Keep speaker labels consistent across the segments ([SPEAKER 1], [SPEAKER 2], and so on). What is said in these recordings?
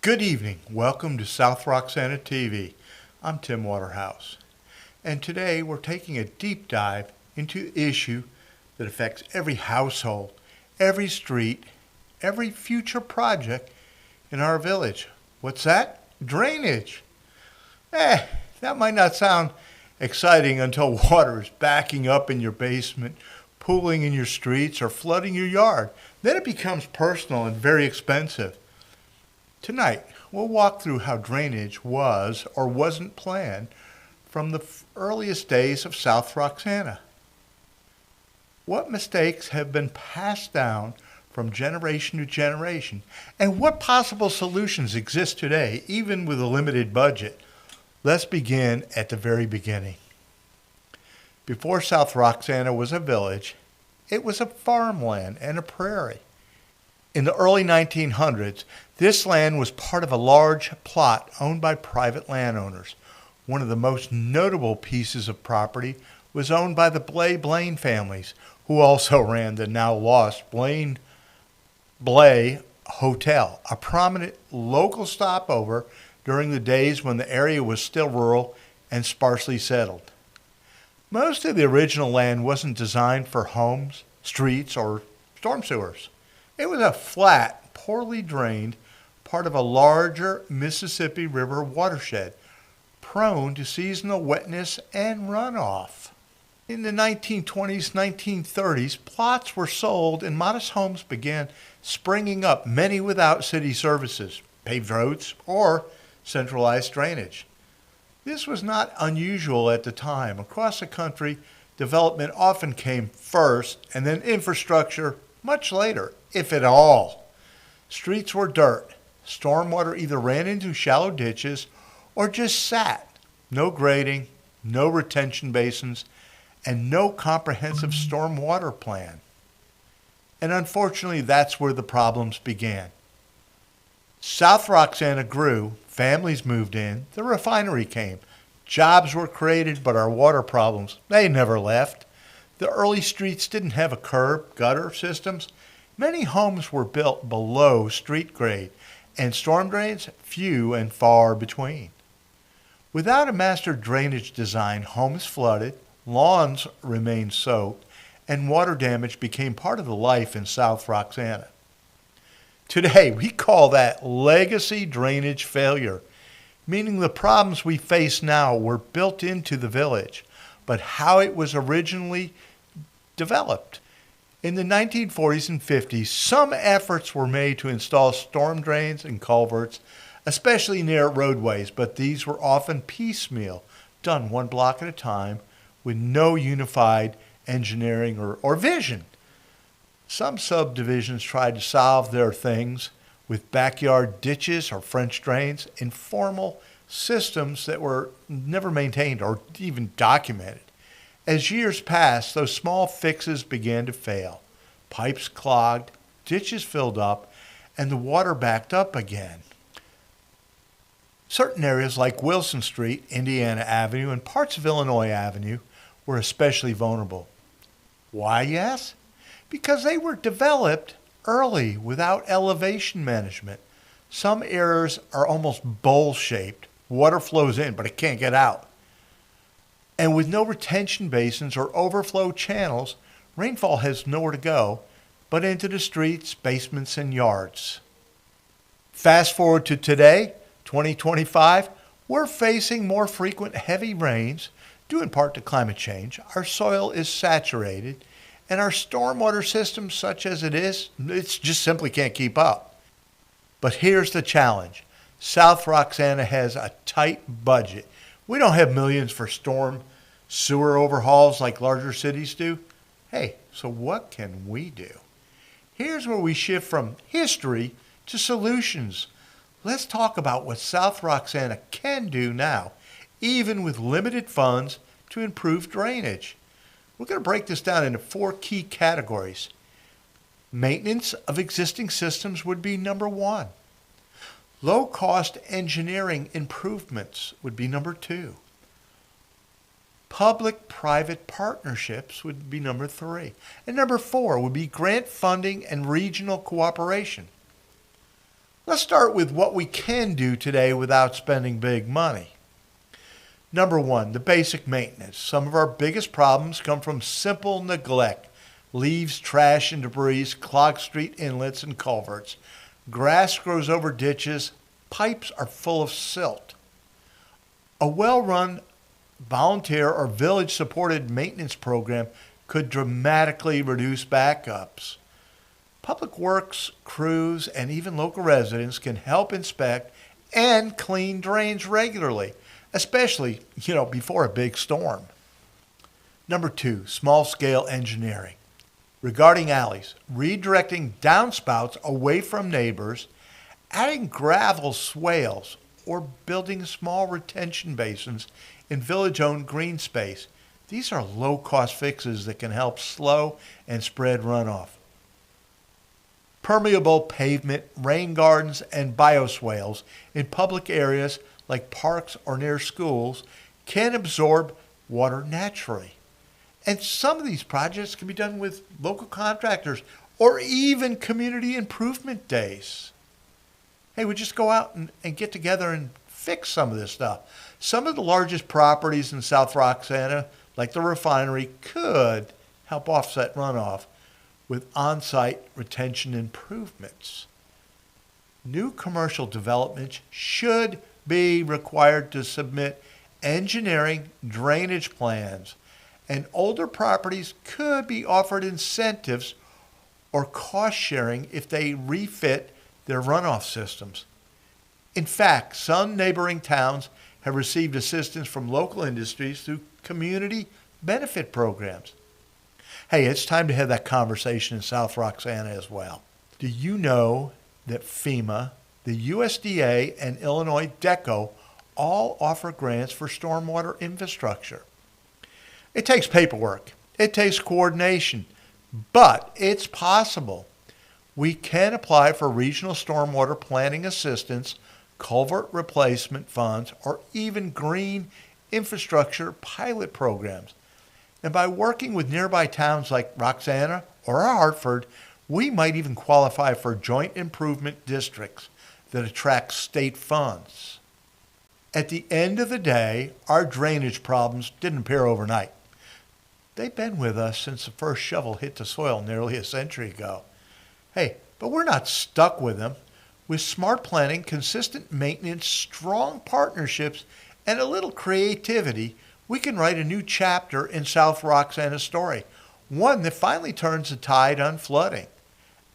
[SPEAKER 1] Good evening. Welcome to South Roxana TV. I'm Tim Waterhouse. And today we're taking a deep dive into an issue that affects every household, every street, every future project in our village. What's that? Drainage. That might not sound exciting until water is backing up in your basement, pooling in your streets, or flooding your yard. Then it becomes personal and very expensive. Tonight, we'll walk through how drainage was or wasn't planned from the earliest days of South Roxana. What mistakes have been passed down from generation to generation, and what possible solutions exist today, even with a limited budget? Let's begin at the very beginning. Before South Roxana was a village, it was a farmland and a prairie. In the early 1900s, this land was part of a large plot owned by private landowners. One of the most notable pieces of property was owned by the Blaine families, who also ran the now lost Blaine Hotel, a prominent local stopover during the days when the area was still rural and sparsely settled. Most of the original land wasn't designed for homes, streets, or storm sewers. It was a flat, poorly drained part of a larger Mississippi River watershed, prone to seasonal wetness and runoff. In the 1920s, 1930s, plots were sold and modest homes began springing up, many without city services, paved roads, or centralized drainage. This was not unusual at the time. Across the country, development often came first and then infrastructure much later, if at all. Streets were dirt. Stormwater either ran into shallow ditches or just sat. No grading, no retention basins, and no comprehensive stormwater plan. And unfortunately, that's where the problems began. South Roxana grew, families moved in, the refinery came. Jobs were created, but our water problems, they never left. The early streets didn't have a curb, gutter systems. Many homes were built below street grade, and storm drains few and far between. Without a master drainage design, homes flooded, lawns remained soaked, and water damage became part of the life in South Roxana. Today, we call that legacy drainage failure, meaning the problems we face now were built into the village, but how it was originally developed. In the 1940s and 50s, some efforts were made to install storm drains and culverts, especially near roadways, but these were often piecemeal, done one block at a time, with no unified engineering or vision. Some subdivisions tried to solve their things with backyard ditches or French drains, informal systems that were never maintained or even documented. As years passed, those small fixes began to fail. Pipes clogged, ditches filled up, and the water backed up again. Certain areas like Wilson Street, Indiana Avenue, and parts of Illinois Avenue were especially vulnerable. Why, yes? Because they were developed early without elevation management. Some areas are almost bowl-shaped. Water flows in, but it can't get out. And with no retention basins or overflow channels, rainfall has nowhere to go but into the streets, basements, and yards. Fast forward to today, 2025, we're facing more frequent heavy rains, due in part to climate change. Our soil is saturated, and our stormwater system, such as it just simply can't keep up. But here's the challenge. South Roxana has a tight budget. We don't have millions for storm sewer overhauls like larger cities do. Hey, so what can we do? Here's where we shift from history to solutions. Let's talk about what South Roxana can do now, even with limited funds, to improve drainage. We're going to break this down into 4 key categories. Maintenance of existing systems would be number 1. Low-cost engineering improvements would be number 2. Public-private partnerships would be number 3. And number 4 would be grant funding and regional cooperation. Let's start with what we can do today without spending big money. Number one, the basic maintenance. Some of our biggest problems come from simple neglect. Leaves, trash, and debris clog street inlets and culverts. Grass grows over ditches. Pipes are full of silt. A well-run volunteer or village-supported maintenance program could dramatically reduce backups. Public works crews and even local residents can help inspect and clean drains regularly, especially, before a big storm. Number two, small-scale engineering. Regarding alleys, redirecting downspouts away from neighbors, adding gravel swales, or building small retention basins in village-owned green space. These are low-cost fixes that can help slow and spread runoff. Permeable pavement, rain gardens, and bioswales in public areas like parks or near schools can absorb water naturally. And some of these projects can be done with local contractors or even community improvement days. Hey, we just go out and get together and fix some of this stuff. Some of the largest properties in South Roxana, like the refinery, could help offset runoff with on-site retention improvements. New commercial developments should be required to submit engineering drainage plans, and older properties could be offered incentives or cost sharing if they refit their runoff systems. In fact, some neighboring towns have received assistance from local industries through community benefit programs. Hey, it's time to have that conversation in South Roxana as well. Do you know that FEMA, the USDA, and Illinois DECO all offer grants for stormwater infrastructure? It takes paperwork. It takes coordination, but it's possible. We can apply for regional stormwater planning assistance, culvert replacement funds, or even green infrastructure pilot programs. And by working with nearby towns like Roxana or Hartford, we might even qualify for joint improvement districts that attract state funds. At the end of the day, our drainage problems didn't appear overnight. They've been with us since the first shovel hit the soil nearly a century ago. Hey, but we're not stuck with them. With smart planning, consistent maintenance, strong partnerships, and a little creativity, we can write a new chapter in South Roxana's story, one that finally turns the tide on flooding.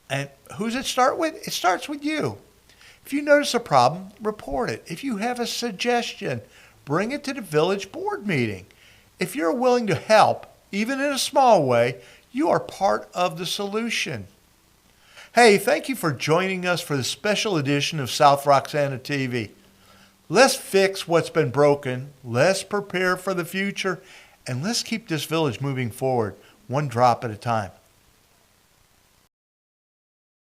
[SPEAKER 1] And who's it start with? It starts with you. If you notice a problem, report it. If you have a suggestion, bring it to the village board meeting. If you're willing to help, even in a small way, you are part of the solution. Hey, thank you for joining us for this special edition of South Roxana TV. Let's fix what's been broken, let's prepare for the future, and let's keep this village moving forward, one drop at a time.